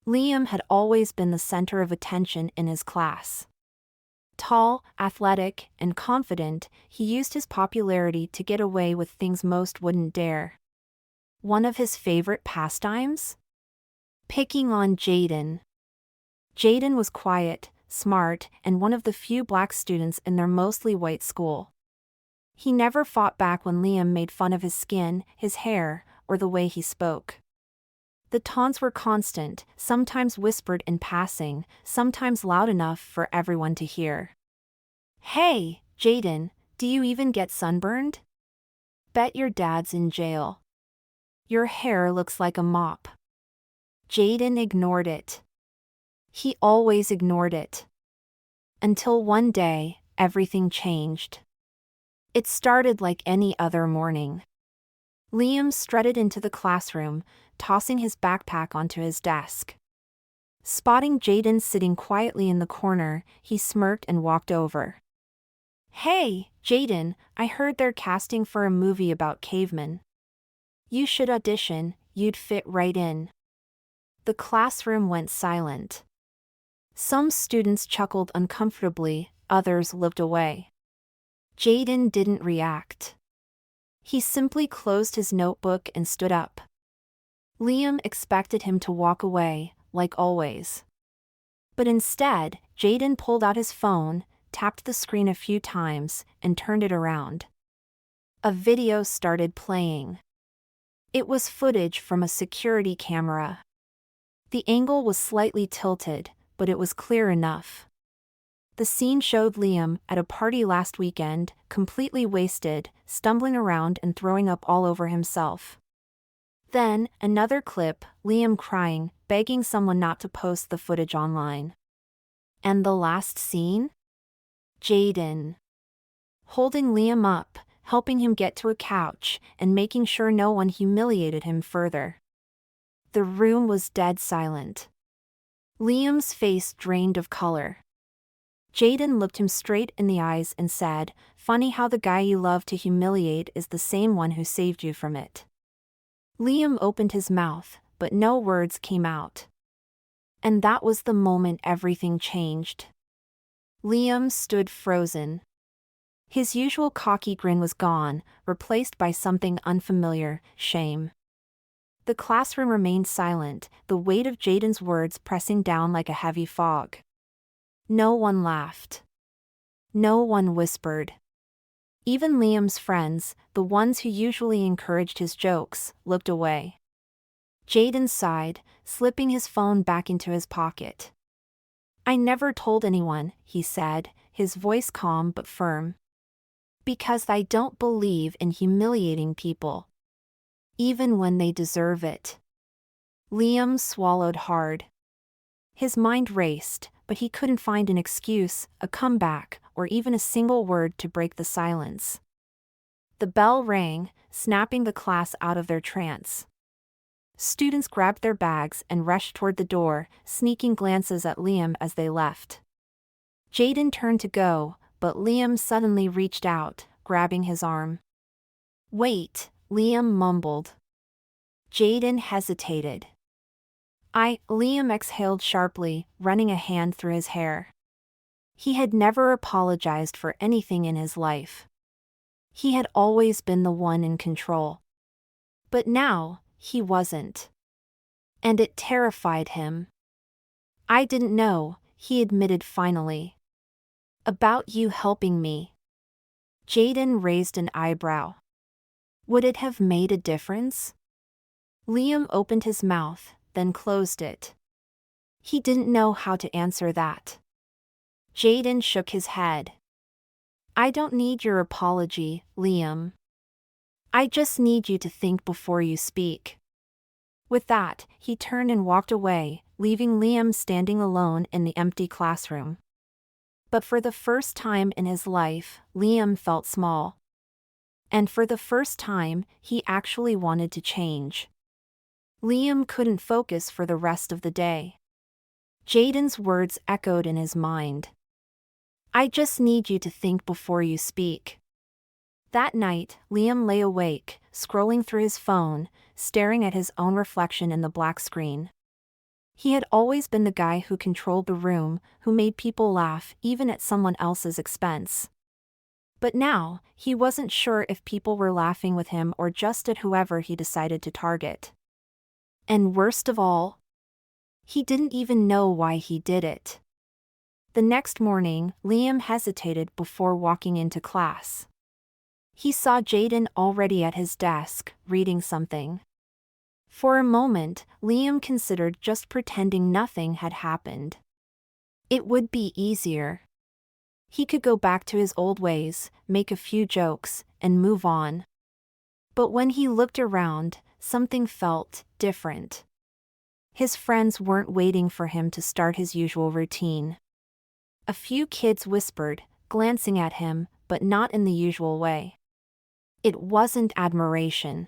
Liam had always been the center of attention in his class. Tall, athletic, and confident, he used his popularity to get away with things most wouldn't dare. One of his favorite pastimes? Picking on Jaden. Jaden was quiet, smart, and one of the few black students in their mostly white school. He never fought back when Liam made fun of his skin, his hair, or the way he spoke. The taunts were constant, sometimes whispered in passing, sometimes loud enough for everyone to hear. "Hey, Jaden, do you even get sunburned? Bet your dad's in jail. Your hair looks like a mop." Jaden ignored it. He always ignored it. Until one day, everything changed. It started like any other morning. Liam strutted into the classroom, tossing his backpack onto his desk. Spotting Jaden sitting quietly in the corner, he smirked and walked over. "Hey, Jaden, I heard they're casting for a movie about cavemen. You should audition, you'd fit right in." The classroom went silent. Some students chuckled uncomfortably, others looked away. Jaden didn't react. He simply closed his notebook and stood up. Liam expected him to walk away, like always. But instead, Jaden pulled out his phone, tapped the screen a few times, and turned it around. A video started playing. It was footage from a security camera. The angle was slightly tilted, but it was clear enough. The scene showed Liam at a party last weekend, completely wasted, stumbling around and throwing up all over himself. Then, another clip, Liam crying, begging someone not to post the footage online. And the last scene? Jaden. Holding Liam up, helping him get to a couch, and making sure no one humiliated him further. The room was dead silent. Liam's face drained of color. Jaden looked him straight in the eyes and said, "Funny how the guy you love to humiliate is the same one who saved you from it." Liam opened his mouth, but no words came out. And that was the moment everything changed. Liam stood frozen. His usual cocky grin was gone, replaced by something unfamiliar, shame. The classroom remained silent, the weight of Jaden's words pressing down like a heavy fog. No one laughed. No one whispered. Even Liam's friends, the ones who usually encouraged his jokes, looked away. Jaden sighed, slipping his phone back into his pocket. "I never told anyone," he said, his voice calm but firm. "Because I don't believe in humiliating people. Even when they deserve it." Liam swallowed hard. His mind raced, but he couldn't find an excuse, a comeback, or even a single word to break the silence. The bell rang, snapping the class out of their trance. Students grabbed their bags and rushed toward the door, sneaking glances at Liam as they left. Jaden turned to go, but Liam suddenly reached out, grabbing his arm. "Wait," Liam mumbled. Jaden hesitated. Liam exhaled sharply, running a hand through his hair. He had never apologized for anything in his life. He had always been the one in control. But now, he wasn't. And it terrified him. "I didn't know," he admitted finally. "About you helping me." Jaden raised an eyebrow. Would it have made a difference? Liam opened his mouth, then closed it. He didn't know how to answer that. Jaden shook his head. "I don't need your apology, Liam. I just need you to think before you speak." With that, he turned and walked away, leaving Liam standing alone in the empty classroom. But for the first time in his life, Liam felt small. And for the first time, he actually wanted to change. Liam couldn't focus for the rest of the day. Jaden's words echoed in his mind. "I just need you to think before you speak." That night, Liam lay awake, scrolling through his phone, staring at his own reflection in the black screen. He had always been the guy who controlled the room, who made people laugh even at someone else's expense. But now, he wasn't sure if people were laughing with him or just at whoever he decided to target. And worst of all, he didn't even know why he did it. The next morning, Liam hesitated before walking into class. He saw Jaden already at his desk, reading something. For a moment, Liam considered just pretending nothing had happened. It would be easier. He could go back to his old ways, make a few jokes, and move on. But when he looked around, something felt different. His friends weren't waiting for him to start his usual routine. A few kids whispered, glancing at him, but not in the usual way. It wasn't admiration.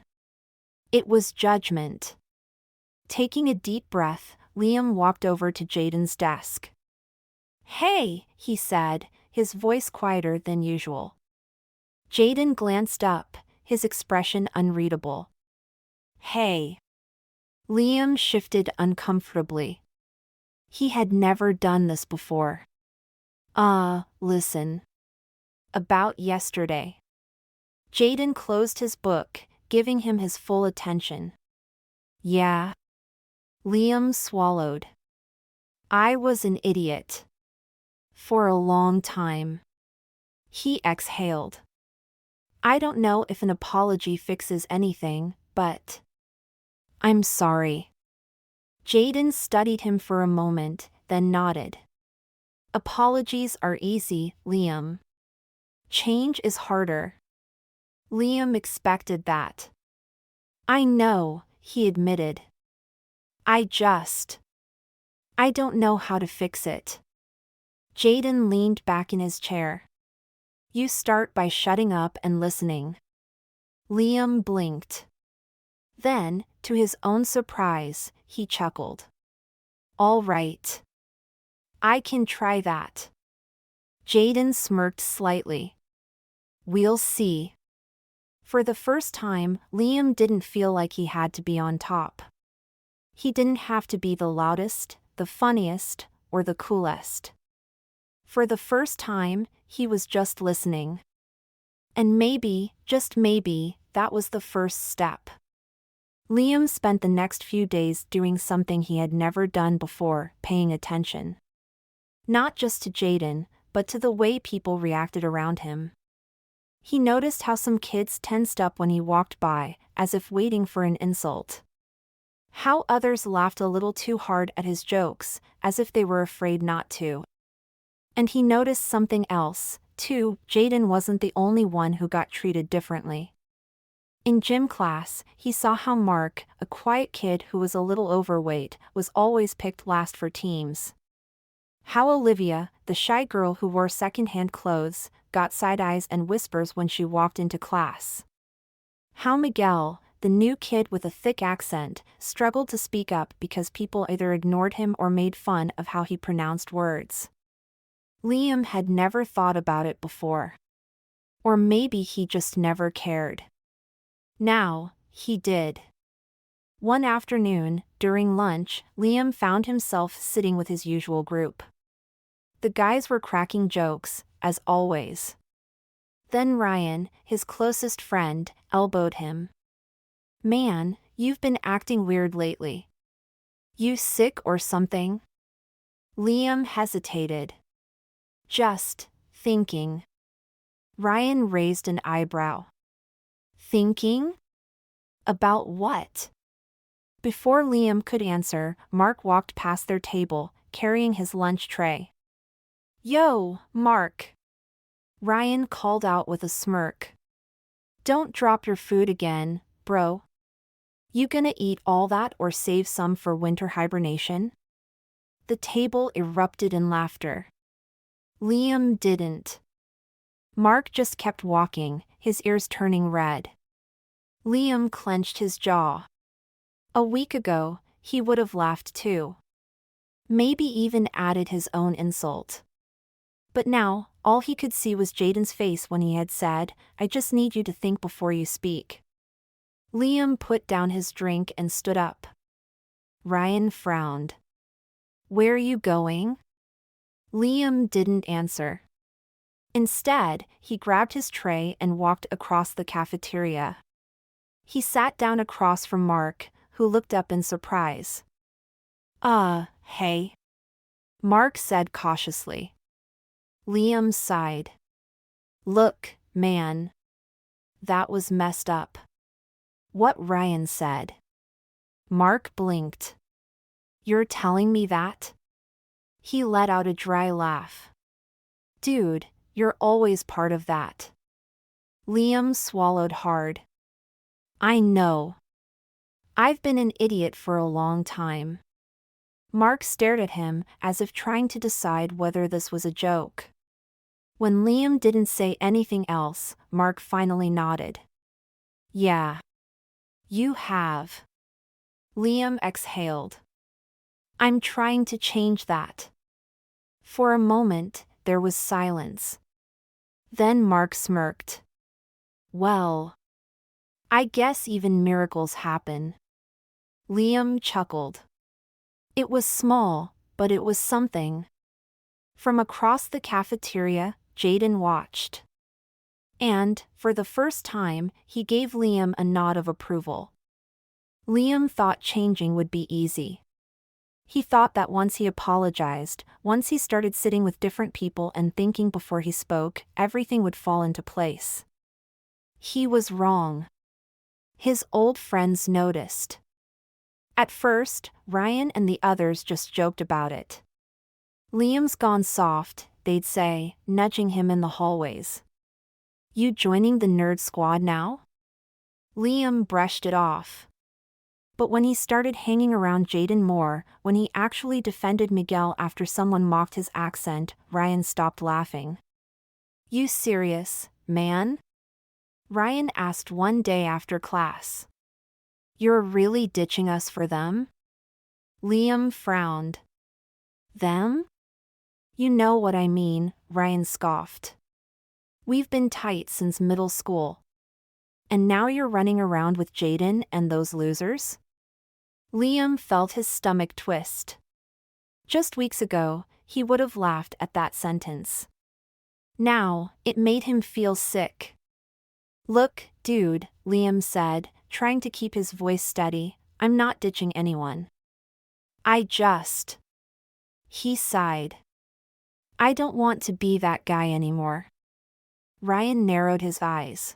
It was judgment. Taking a deep breath, Liam walked over to Jaden's desk. "Hey," he said, his voice quieter than usual. Jaden glanced up, his expression unreadable. "Hey." Liam shifted uncomfortably. He had never done this before. Listen. About yesterday." Jaden closed his book, giving him his full attention. "Yeah." Liam swallowed. "I was an idiot. For a long time." He exhaled. "I don't know if an apology fixes anything, but I'm sorry." Jaden studied him for a moment, then nodded. "Apologies are easy, Liam. Change is harder." Liam expected that. "I know," he admitted. I don't know how to fix it." Jaden leaned back in his chair. "You start by shutting up and listening." Liam blinked. Then, to his own surprise, he chuckled. "All right. I can try that." Jaden smirked slightly. "We'll see." For the first time, Liam didn't feel like he had to be on top. He didn't have to be the loudest, the funniest, or the coolest. For the first time, he was just listening. And maybe, just maybe, that was the first step. Liam spent the next few days doing something he had never done before, paying attention. Not just to Jaden, but to the way people reacted around him. He noticed how some kids tensed up when he walked by, as if waiting for an insult. How others laughed a little too hard at his jokes, as if they were afraid not to. And he noticed something else, too. Jaden wasn't the only one who got treated differently. In gym class, he saw how Mark, a quiet kid who was a little overweight, was always picked last for teams. How Olivia, the shy girl who wore second-hand clothes, got side eyes and whispers when she walked into class. How Miguel, the new kid with a thick accent, struggled to speak up because people either ignored him or made fun of how he pronounced words. Liam had never thought about it before. Or maybe he just never cared. Now, he did. One afternoon, during lunch, Liam found himself sitting with his usual group. The guys were cracking jokes, as always. Then Ryan, his closest friend, elbowed him. "Man, you've been acting weird lately. You sick or something?" Liam hesitated. "Just thinking." Ryan raised an eyebrow. "Thinking? About what?" Before Liam could answer, Mark walked past their table, carrying his lunch tray. "Yo, Mark!" Ryan called out with a smirk. "Don't drop your food again, bro. You gonna eat all that or save some for winter hibernation?" The table erupted in laughter. Liam didn't. Mark just kept walking, his ears turning red. Liam clenched his jaw. A week ago, he would have laughed too. Maybe even added his own insult. But now, all he could see was Jaden's face when he had said, "I just need you to think before you speak." Liam put down his drink and stood up. Ryan frowned. Where are you going? Liam didn't answer. Instead, he grabbed his tray and walked across the cafeteria. He sat down across from Mark, who looked up in surprise. Hey. Mark said cautiously. Liam sighed. Look, man. That was messed up. What Ryan said. Mark blinked. You're telling me that? He let out a dry laugh. Dude, you're always part of that. Liam swallowed hard. I know. I've been an idiot for a long time. Mark stared at him as if trying to decide whether this was a joke. When Liam didn't say anything else, Mark finally nodded. Yeah. You have. Liam exhaled. I'm trying to change that. For a moment, there was silence. Then Mark smirked. Well. I guess even miracles happen. Liam chuckled. It was small, but it was something. From across the cafeteria, Jaden watched. And, for the first time, he gave Liam a nod of approval. Liam thought changing would be easy. He thought that once he apologized, once he started sitting with different people and thinking before he spoke, everything would fall into place. He was wrong. His old friends noticed. At first, Ryan and the others just joked about it. Liam's gone soft, they'd say, nudging him in the hallways. You joining the nerd squad now? Liam brushed it off. But when he started hanging around Jaden more, when he actually defended Miguel after someone mocked his accent, Ryan stopped laughing. You serious, man? Ryan asked one day after class. You're really ditching us for them? Liam frowned. Them? You know what I mean, Ryan scoffed. We've been tight since middle school. And now you're running around with Jaden and those losers? Liam felt his stomach twist. Just weeks ago, he would have laughed at that sentence. Now, it made him feel sick. Look, dude, Liam said, trying to keep his voice steady, I'm not ditching anyone. He sighed. I don't want to be that guy anymore. Ryan narrowed his eyes.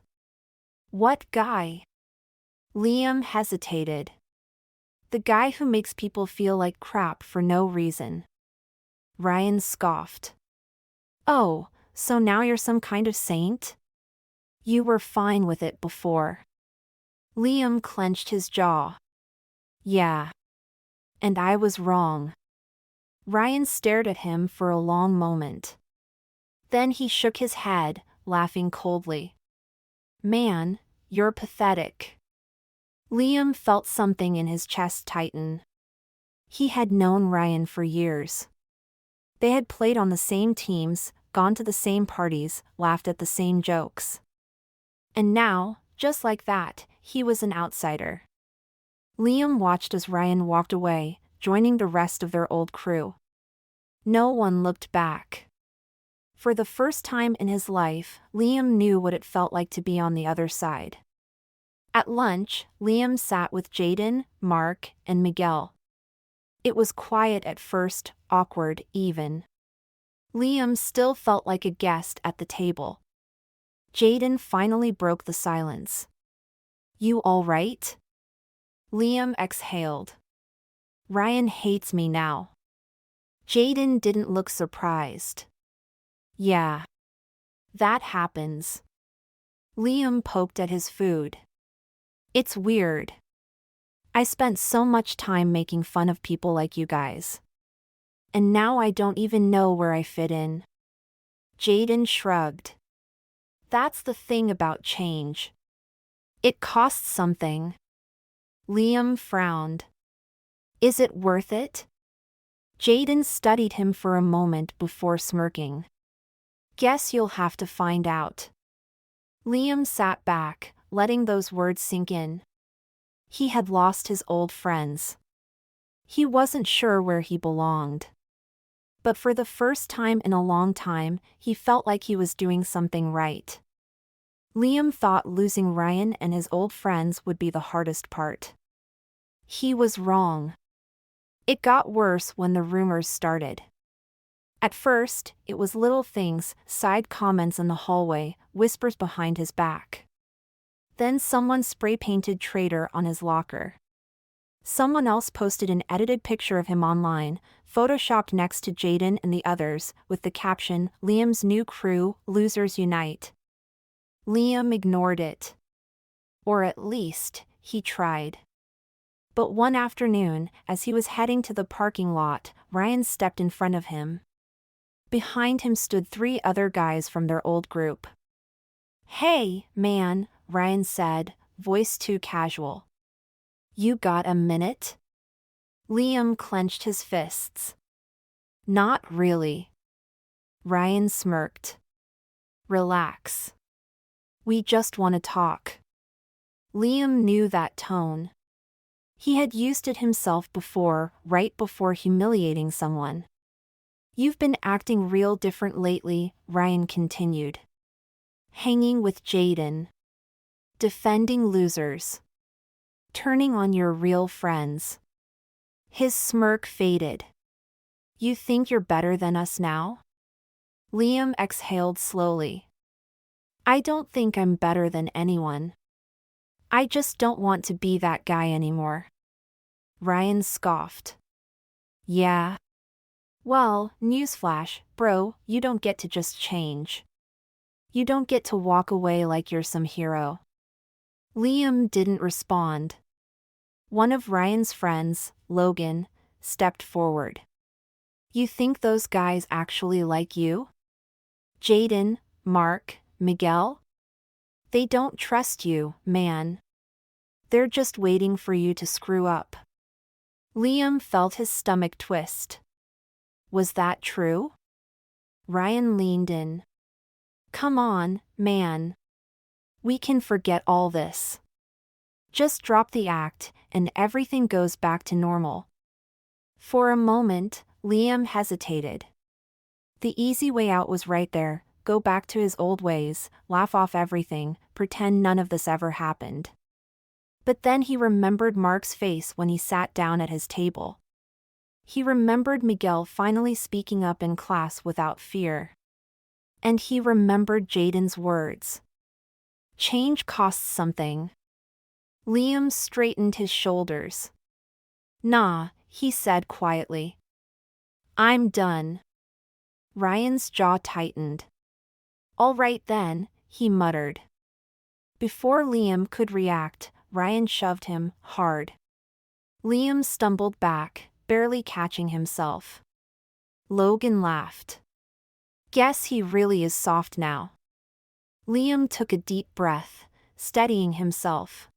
What guy? Liam hesitated. The guy who makes people feel like crap for no reason. Ryan scoffed. Oh, so now you're some kind of saint? You were fine with it before. Liam clenched his jaw. Yeah. And I was wrong. Ryan stared at him for a long moment. Then he shook his head, laughing coldly. Man, you're pathetic. Liam felt something in his chest tighten. He had known Ryan for years. They had played on the same teams, gone to the same parties, laughed at the same jokes. And now, just like that, he was an outsider. Liam watched as Ryan walked away, joining the rest of their old crew. No one looked back. For the first time in his life, Liam knew what it felt like to be on the other side. At lunch, Liam sat with Jaden, Mark, and Miguel. It was quiet at first, awkward even. Liam still felt like a guest at the table. Jaden finally broke the silence. You all right? Liam exhaled. Ryan hates me now. Jaden didn't look surprised. Yeah. That happens. Liam poked at his food. It's weird. I spent so much time making fun of people like you guys. And now I don't even know where I fit in. Jaden shrugged. That's the thing about change. It costs something. Liam frowned. Is it worth it? Jaden studied him for a moment before smirking. Guess you'll have to find out. Liam sat back, letting those words sink in. He had lost his old friends. He wasn't sure where he belonged. But for the first time in a long time, he felt like he was doing something right. Liam thought losing Ryan and his old friends would be the hardest part. He was wrong. It got worse when the rumors started. At first, it was little things, side comments in the hallway, whispers behind his back. Then someone spray-painted traitor on his locker. Someone else posted an edited picture of him online, photoshopped next to Jaden and the others, with the caption, "Liam's new crew, losers unite." Liam ignored it. Or at least, he tried. But one afternoon, as he was heading to the parking lot, Ryan stepped in front of him. Behind him stood 3 other guys from their old group. "Hey, man," Ryan said, voice too casual. "You got a minute?" Liam clenched his fists. "Not really." Ryan smirked. "Relax. We just want to talk." Liam knew that tone. He had used it himself before, right before humiliating someone. "You've been acting real different lately," Ryan continued. "Hanging with Jaden. Defending losers. Turning on your real friends." His smirk faded. "You think you're better than us now?" Liam exhaled slowly. "I don't think I'm better than anyone. I just don't want to be that guy anymore." Ryan scoffed. "Yeah? Well, newsflash, bro, you don't get to just change. You don't get to walk away like you're some hero." Liam didn't respond. One of Ryan's friends, Logan, stepped forward. "You think those guys actually like you? Jaden, Mark, Miguel? They don't trust you, man. They're just waiting for you to screw up." Liam felt his stomach twist. Was that true? Ryan leaned in. "Come on, man. We can forget all this. Just drop the act, and everything goes back to normal." For a moment, Liam hesitated. The easy way out was right there: go back to his old ways, laugh off everything, pretend none of this ever happened. But then he remembered Mark's face when he sat down at his table. He remembered Miguel finally speaking up in class without fear. And he remembered Jaden's words. Change costs something. Liam straightened his shoulders. "Nah," he said quietly. "I'm done." Ryan's jaw tightened. "All right then," he muttered. Before Liam could react, Ryan shoved him hard. Liam stumbled back, barely catching himself. Logan laughed. "Guess he really is soft now." Liam took a deep breath, steadying himself.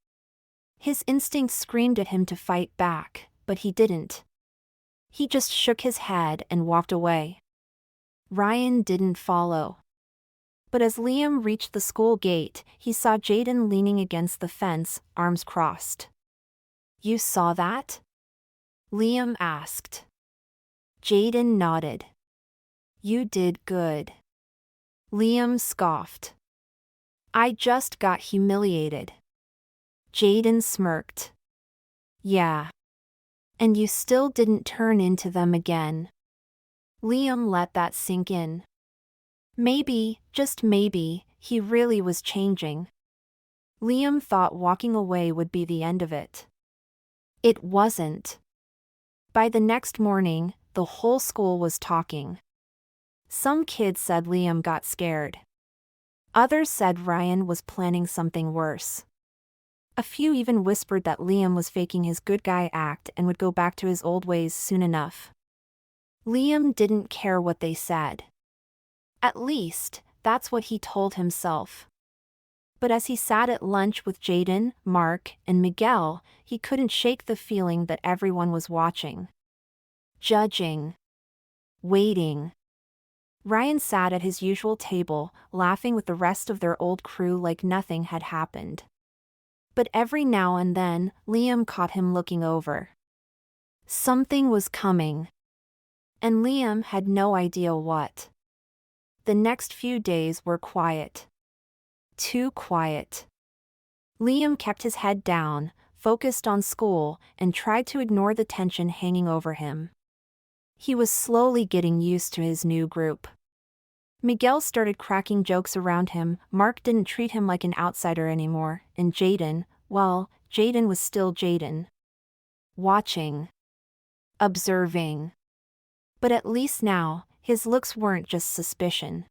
His instincts screamed at him to fight back, but he didn't. He just shook his head and walked away. Ryan didn't follow. But as Liam reached the school gate, he saw Jaden leaning against the fence, arms crossed. "You saw that?" Liam asked. Jaden nodded. "You did good." Liam scoffed. "I just got humiliated." Jaden smirked. "Yeah. And you still didn't turn into them again." Liam let that sink in. Maybe, just maybe, he really was changing. Liam thought walking away would be the end of it. It wasn't. By the next morning, the whole school was talking. Some kids said Liam got scared. Others said Ryan was planning something worse. A few even whispered that Liam was faking his good guy act and would go back to his old ways soon enough. Liam didn't care what they said. At least, that's what he told himself. But as he sat at lunch with Jaden, Mark, and Miguel, he couldn't shake the feeling that everyone was watching. Judging. Waiting. Ryan sat at his usual table, laughing with the rest of their old crew like nothing had happened. But every now and then, Liam caught him looking over. Something was coming, and Liam had no idea what. The next few days were quiet. Too quiet. Liam kept his head down, focused on school, and tried to ignore the tension hanging over him. He was slowly getting used to his new group. Miguel started cracking jokes around him, Mark didn't treat him like an outsider anymore, and Jaden, well, Jaden was still Jaden. Watching. Observing. But at least now, his looks weren't just suspicion.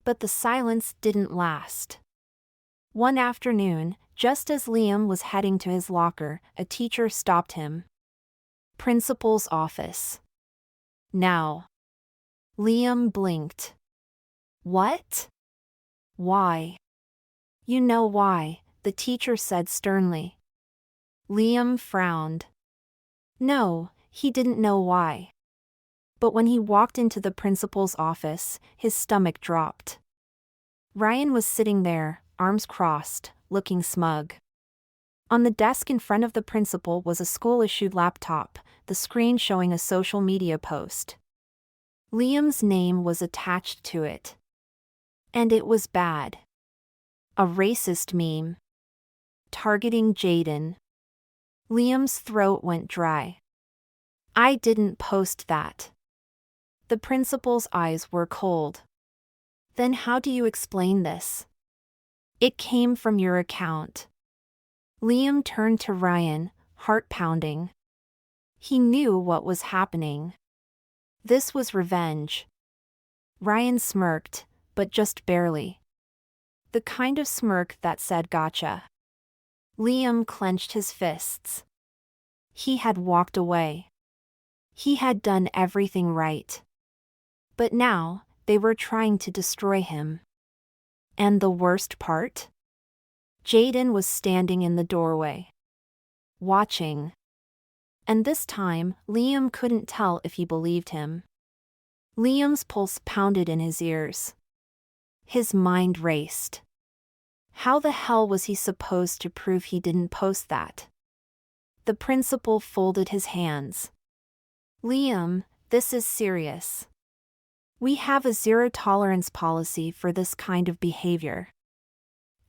But the silence didn't last. One afternoon, just as Liam was heading to his locker, a teacher stopped him. Principal's office. Now. Liam blinked. What? Why? You know why, the teacher said sternly. Liam frowned. No, he didn't know why. But when he walked into the principal's office, his stomach dropped. Ryan was sitting there, arms crossed, looking smug. On the desk in front of the principal was a school-issued laptop, the screen showing a social media post. Liam's name was attached to it. And it was bad. A racist meme. Targeting Jaden. Liam's throat went dry. I didn't post that. The principal's eyes were cold. Then how do you explain this? It came from your account. Liam turned to Ryan, heart pounding. He knew what was happening. This was revenge. Ryan smirked, but just barely. The kind of smirk that said gotcha. Liam clenched his fists. He had walked away. He had done everything right. But now, they were trying to destroy him. And the worst part? Jaden was standing in the doorway. Watching. And this time, Liam couldn't tell if he believed him. Liam's pulse pounded in his ears. His mind raced. How the hell was he supposed to prove he didn't post that? The principal folded his hands. Liam, this is serious. We have a zero-tolerance policy for this kind of behavior.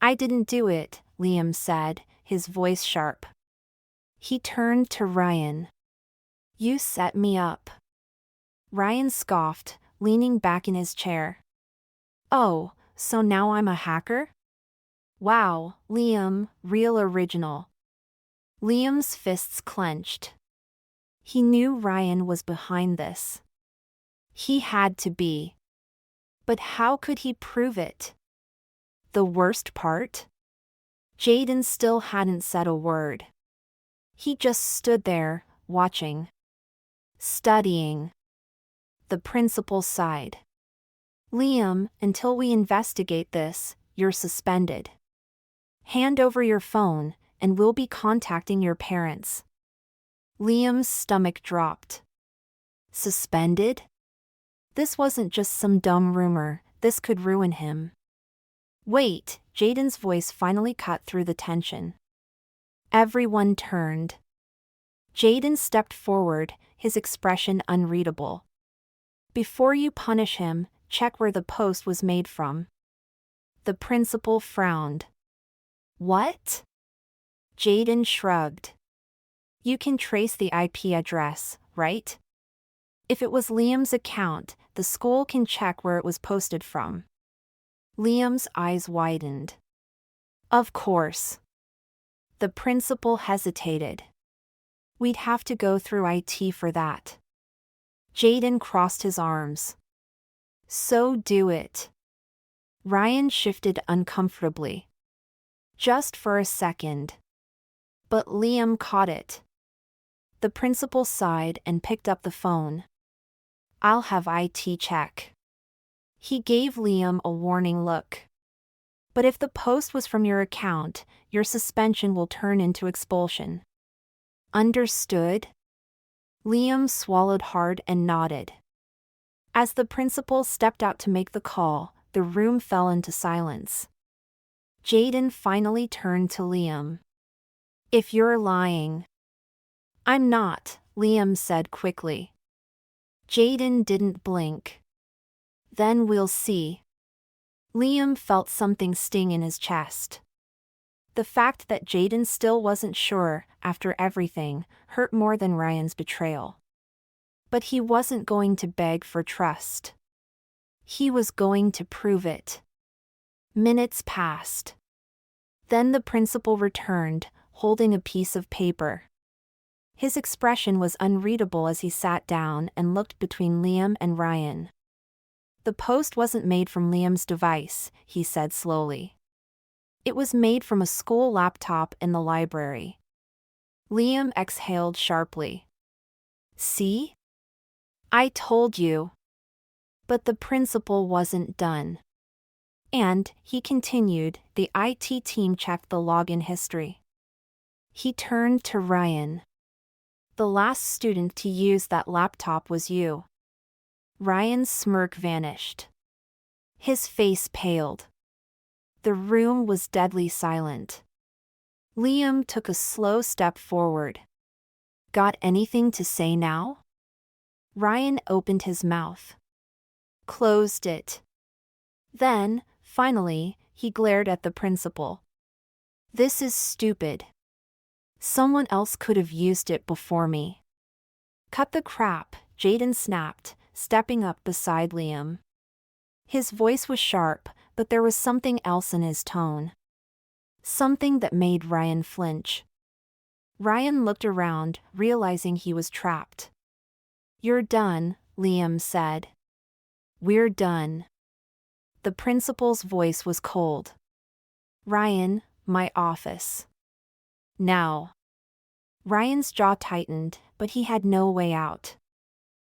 I didn't do it, Liam said, his voice sharp. He turned to Ryan. You set me up. Ryan scoffed, leaning back in his chair. Oh, so now I'm a hacker? Wow, Liam, real original. Liam's fists clenched. He knew Ryan was behind this. He had to be. But how could he prove it? The worst part? Jaden still hadn't said a word. He just stood there, watching. Studying. The principal sighed. Liam, until we investigate this, you're suspended. Hand over your phone, and we'll be contacting your parents. Liam's stomach dropped. Suspended? This wasn't just some dumb rumor, this could ruin him. Wait, Jaden's voice finally cut through the tension. Everyone turned. Jaden stepped forward, his expression unreadable. Before you punish him, check where the post was made from. The principal frowned. What? Jaden shrugged. You can trace the IP address, right? If it was Liam's account, the school can check where it was posted from. Liam's eyes widened. Of course. The principal hesitated. We'd have to go through IT for that. Jaden crossed his arms. So do it. Ryan shifted uncomfortably. Just for a second. But Liam caught it. The principal sighed and picked up the phone. I'll have IT check. He gave Liam a warning look. But if the post was from your account, your suspension will turn into expulsion. Understood? Liam swallowed hard and nodded. As the principal stepped out to make the call, the room fell into silence. Jaden finally turned to Liam. If you're lying. I'm not, Liam said quickly. Jaden didn't blink. Then we'll see. Liam felt something sting in his chest. The fact that Jaden still wasn't sure, after everything, hurt more than Ryan's betrayal. But he wasn't going to beg for trust. He was going to prove it. Minutes passed. Then the principal returned, holding a piece of paper. His expression was unreadable as he sat down and looked between Liam and Ryan. The post wasn't made from Liam's device, he said slowly. It was made from a school laptop in the library. Liam exhaled sharply. See? I told you. But the principal wasn't done. And, he continued, the IT team checked the login history. He turned to Ryan. The last student to use that laptop was you. Ryan's smirk vanished. His face paled. The room was deadly silent. Liam took a slow step forward. Got anything to say now? Ryan opened his mouth. Closed it. Then, finally, he glared at the principal. This is stupid. Someone else could have used it before me. Cut the crap, Jaden snapped, stepping up beside Liam. His voice was sharp, but there was something else in his tone. Something that made Ryan flinch. Ryan looked around, realizing he was trapped. You're done, Liam said. We're done. The principal's voice was cold. Ryan, my office. Now. Ryan's jaw tightened, but he had no way out.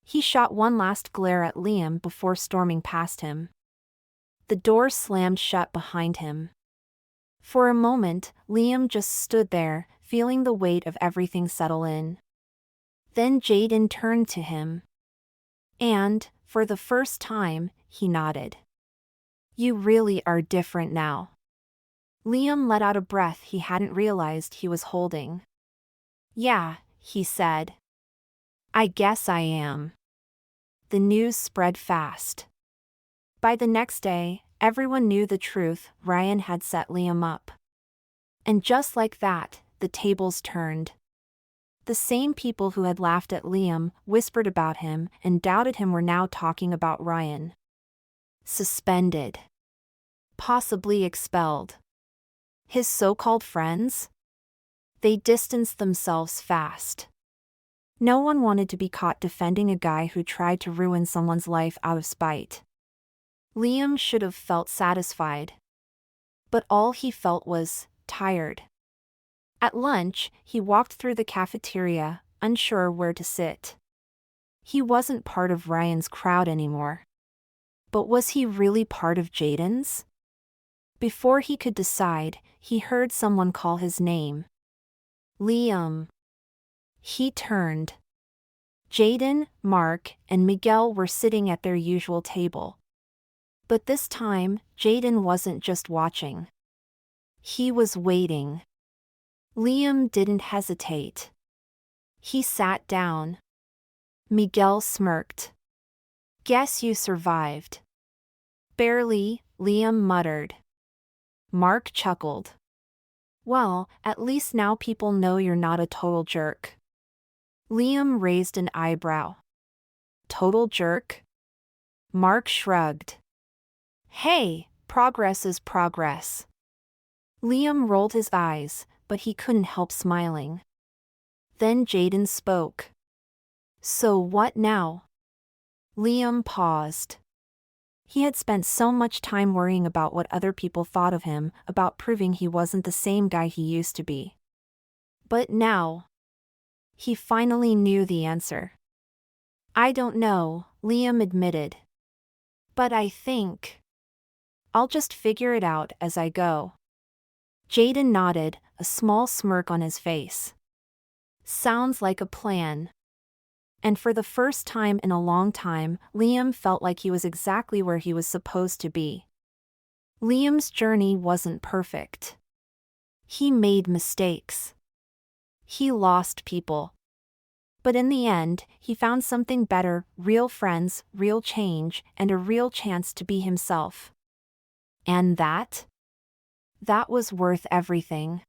He shot one last glare at Liam before storming past him. The door slammed shut behind him. For a moment, Liam just stood there, feeling the weight of everything settle in. Then Jaden turned to him. And, for the first time, he nodded. You really are different now. Liam let out a breath he hadn't realized he was holding. Yeah, he said. I guess I am. The news spread fast. By the next day, everyone knew the truth. Ryan had set Liam up. And just like that, the tables turned. The same people who had laughed at Liam, whispered about him, and doubted him were now talking about Ryan. Suspended. Possibly expelled. His so-called friends? They distanced themselves fast. No one wanted to be caught defending a guy who tried to ruin someone's life out of spite. Liam should have felt satisfied. But all he felt was tired. At lunch, he walked through the cafeteria, unsure where to sit. He wasn't part of Ryan's crowd anymore. But was he really part of Jaden's? Before he could decide, he heard someone call his name. Liam. He turned. Jaden, Mark, and Miguel were sitting at their usual table. But this time, Jaden wasn't just watching. He was waiting. Liam didn't hesitate. He sat down. Miguel smirked. Guess you survived. Barely, Liam muttered. Mark chuckled. Well, at least now people know you're not a total jerk. Liam raised an eyebrow. Total jerk? Mark shrugged. Hey, progress is progress. Liam rolled his eyes, but he couldn't help smiling. Then Jaden spoke. So what now? Liam paused. He had spent so much time worrying about what other people thought of him, about proving he wasn't the same guy he used to be. But now, he finally knew the answer. I don't know, Liam admitted. But I think I'll just figure it out as I go. Jaden nodded, a small smirk on his face. Sounds like a plan. And for the first time in a long time, Liam felt like he was exactly where he was supposed to be. Liam's journey wasn't perfect. He made mistakes. He lost people. But in the end, he found something better: real friends, real change, and a real chance to be himself. And that was worth everything.